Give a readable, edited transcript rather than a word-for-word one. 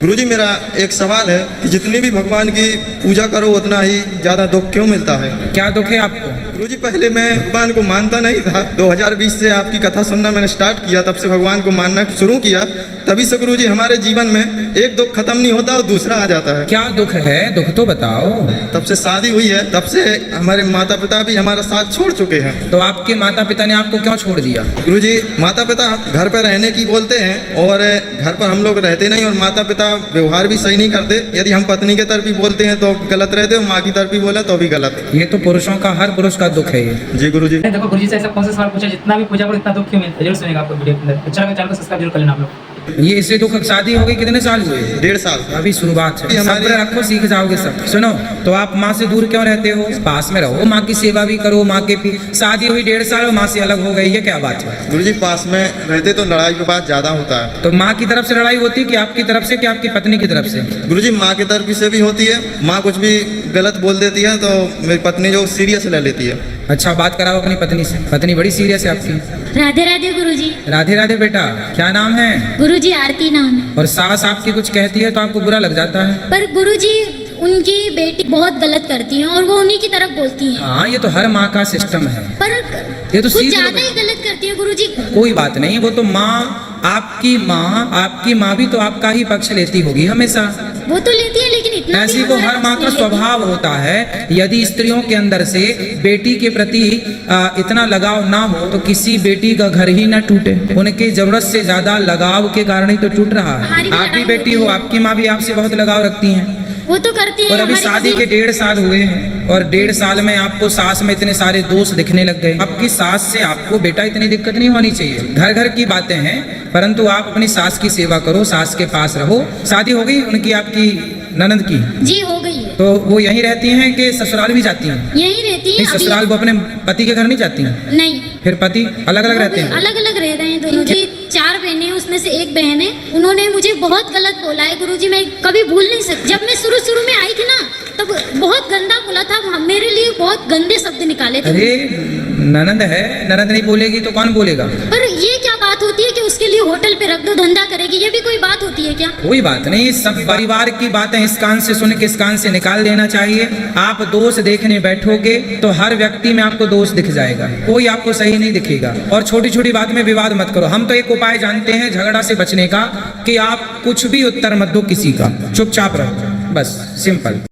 गुरुजी मेरा एक सवाल है कि जितनी भी भगवान की पूजा करो उतना ही ज्यादा दुख क्यों मिलता है? क्या दुख है आपको? गुरुजी पहले मैं भगवान को मानता नहीं था। 2020 से आपकी कथा सुनना मैंने स्टार्ट किया, तब से भगवान को मानना शुरू किया। तभी से गुरुजी हमारे जीवन में एक दुख खत्म नहीं होता और दूसरा आ जाता है। क्या दुख है? दुख तो बताओ। तब से शादी हुई है, तब से हमारे माता पिता भी हमारा साथ छोड़ चुके हैं। तो आपके माता पिता ने आपको क्यों छोड़ दिया? गुरुजी माता पिता घर पर रहने की बोलते हैं और घर पर हम लोग रहते नहीं, और माता पिता व्यवहार भी सही नहीं करते। यदि हम पत्नी के तरफ भी बोलते हैं तो गलत रहते, और माँ की तरफ भी बोला तो भी गलत। ये तो पुरुषों का, हर पुरुष का दुख है ये। जी गुरुजी। देखो गुरुजी से ऐसा कौन सा सवाल पूछा जितना भी पूजा करो इतना दुख क्यों मिलता है? जरूर सुनेगा आपको वीडियो के अंदर। अच्छा लगा चैनल को सब्सक्राइब जरूर कर लेना आप लोग। ये इससे दुख, शादी हो गई कितने साल हुए? 1.5 साल। अभी शुरुआत है। सब्र रखो, सीख जाओगे सब। सुनो, तो आप माँ से दूर क्यों रहते हो? पास में रहो, माँ की सेवा भी करो। माँ के शादी हुई 1.5 साल और माँ से अलग हो गई, ये क्या बात है? गुरुजी पास में रहते तो लड़ाई के बाद ज्यादा होता है। तो माँ की तरफ से लड़ाई होती है कि आपकी तरफ से, कि आपकी पत्नी की तरफ से? गुरुजी माँ की तरफ से भी होती है। माँ कुछ भी गलत बोल देती है तो मेरी पत्नी जो सीरियस ले लेती है। अच्छा, बात कराओ अपनी पत्नी से। पत्नी बड़ी सीरियस है आपकी। राधे राधे गुरुजी। राधे राधे बेटा, क्या नाम है? गुरुजी आरती नाम है। और सास आपकी कुछ कहती है तो आपको बुरा लग जाता है? पर गुरुजी उनकी बेटी बहुत गलत करती है और वो उन्हीं की तरफ बोलती है। हाँ, ये तो हर माँ का सिस्टम है। पर ये तो कुछ सीख लो ज्यादा ही गलत करती है गुरुजी। कोई बात नहीं, वो तो आपकी माँ भी तो आपका ही पक्ष लेती होगी हमेशा। वो तो लेती है लेकिन इतना ऐसी को हर माँ का स्वभाव होता है। यदि स्त्रियों के अंदर से बेटी के प्रति इतना लगाव ना हो तो किसी बेटी का घर ही ना टूटे। उनकी जरूरत से ज्यादा लगाव के कारण ही तो टूट रहा है। आप भी बेटी हो, आपकी माँ भी आपसे बहुत लगाव रखती है। वो तो करती है। और अभी शादी के 1.5 साल हुए हैं और 1.5 साल में आपको सास में इतने सारे दोष दिखने लग गए। आपकी सास से आपको बेटा इतनी दिक्कत नहीं होनी चाहिए। घर घर की बातें हैं, परंतु आप अपनी सास की सेवा करो, सास के पास रहो। शादी हो गई उनकी, आपकी ननद की? जी हो गई है। तो वो यहीं रहती हैं कि ससुराल भी जाती हैं? यहीं रहती है। ससुराल वो अपने पति के घर नहीं जाती हैं? नहीं। फिर पति अलग अलग रहते हैं? अलग अलग रह रहे हैं दोनों। जी 4 बहनें हैं, उसमें से एक बहन है। उन्होंने मुझे बहुत गलत बोला है गुरुजी, मैं कभी भूल नहीं सकती। जब मैं शुरू में आई थी ना तब बहुत गंदा बोला था, मेरे लिए बहुत गंदे शब्द निकाले थे। अरे ननद है, ननद नहीं बोलेगी तो कौन बोलेगा? पर ये क्या बात होती है कि उसके लिए होटल पे रख दो, धंधा करेगी? ये भी कोई बात होती है क्या? कोई बात नहीं, सब परिवार की बातें इस कान से सुन के इस कान से निकाल देना चाहिए। आप दोष देखने बैठोगे तो हर व्यक्ति में आपको दोष दिख जाएगा, कोई आपको सही नहीं दिखेगा। और छोटी छोटी बात में विवाद मत करो। हम तो एक उपाय जानते हैं झगड़ा से बचने का, कि आप कुछ भी उत्तर मत दो किसी का, चुपचाप रहो, बस सिंपल।